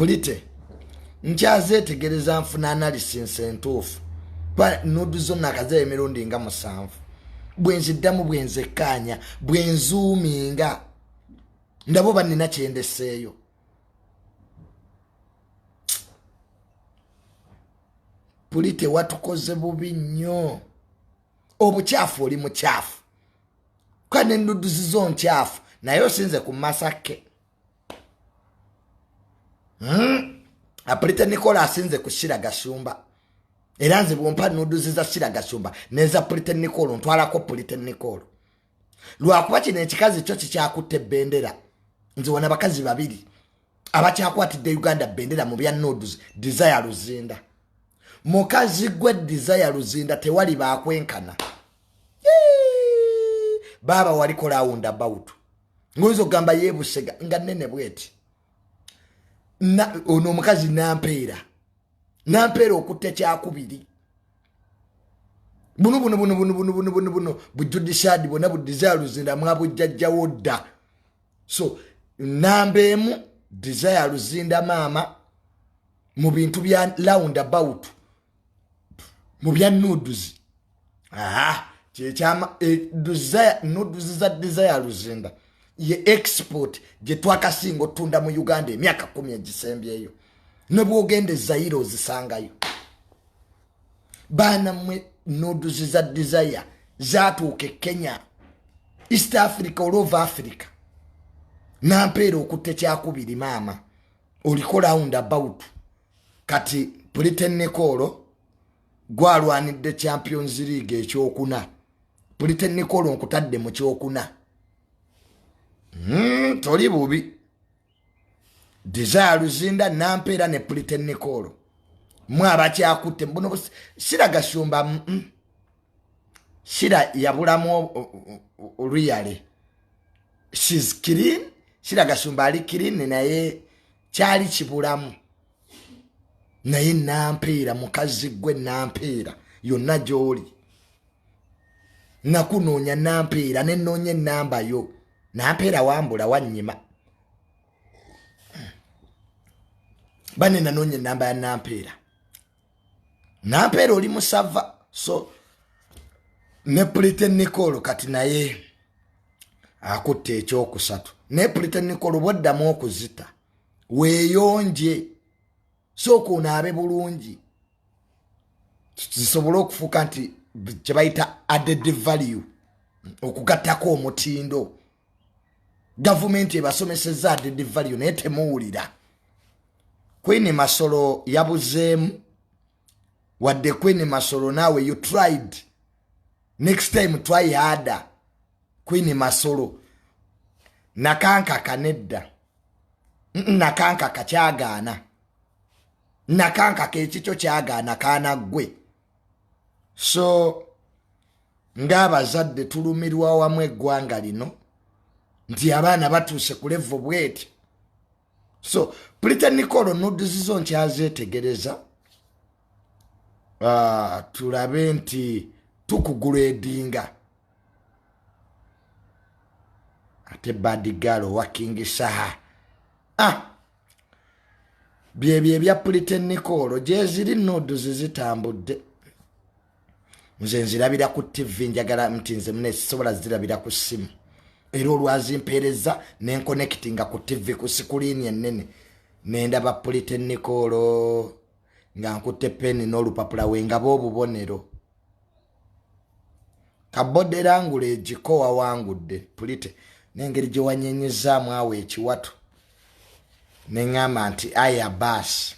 Pulite nkyazeetegereza nfuna analysis entuufu pa NUDES zonna akaze emirundi nga 7 bwenziddamu bwenzekkaanya bwenzuuminga ndabo bannina kyendeseeyo. Pulite watukoze bubi nnyo. Obukyafu oli mukyafu. Kane NUDES zo nkyafu naye osinze ku Masake. Apulite Nicole asinze ku Shiragashumba. Era nze bwompa NUDES za Shiragashumba neza Apulite Nicole ntwalako Apulite Nicole. Lwakuba kino ekikazi kyo kikyakutte bendera. Nze wana bakazi babiri abakyakwatidde Uganda bendera mu bya NUDES Desire Luzinda. Mukazi gwe Desire Luzinda tewali bakwenkana. Baba walikola undefeated. Ngozo gamba yebusega nga nene bweti. Ono mukazi Nampeera. Nampeera okutte kyakubiri. Buno bujudishadi bona Desire Luzinda mwabujjajjawo dda. So nambemu Desire Luzinda mama mu bintu bya roundabout mu bya NUDES. Kyechama NUDES za Desire Luzinda ye export je twakasingo tunda mu Uganda emyaka 10 egisembyeyo. Nobwogende Zaire ozisangayo. Bana mwe NUDES za Desire zatuuke Kenya, East Africa, all over Africa. Nampeera okutte kyakubiri mama olikola roundabout. Kati Apulite Nicole gwalwanidde Champions League ekyokuna. Apulite Nicole nkutadde mu kyokuna. Toli bubi. Desire Luzinda Nampeera ne Apulite Nicole mwabakyakutte mbuno Shiragashumba Shira yabulamu oluyale. She's clean. Shiragashumba ali clean naye kyali kibulamu. Naye Nampeera mukazi gwe Nampeera yonna gy'oli. Nakunoonya Nampeera ne nnoonye ennamba yo. Nampeera wambula wannyima. Bane nanoonye ennamba ya Nampeera. Nampeera oli musava. So ne Apulite Nicole kati naye akutte ekyokusatu. Ne Apulite Nicole bwoddamu okuzita weeyonje. So kunaabe bulungi zisobole okufuuka nti kye bayita added value okugattako omutindo. Gavumenti ebasomesezza added value naye temuwulira. Queen Masolo yabuzeemu wadde Queen Masolo naawe you tried. Next time try harder. Queen Masolo nakanka kanedda. Nakanka kakyagaana. Nakanka kekicho kyagaana kaana gwe. So ng'abazadde tulumirwa wamu eggwanga lino nti abaana batuuse ku level bweti. So Apulite Nicole NUDES zo nkyazeetegereza. Tulabe nti tukugradinga. Ate bad girl working saha. Byebye bya Apulite Nicole gyeziri NUDES zitambudde. Nze nzirabira ku TV njagala mti nze mune sisobola zirabira ku simu. Era olwazimpeereza nenconnectinga ku TV ku screen ennene. Nendaba Apulite Nicole nga nkutte peni n'olupapula wenga b'obubonero. Kabodde langule egiko wawangudde Apulite n'engeri gye wanyenyezaamu awo ekiwato. Neŋŋamba nti aya baasi.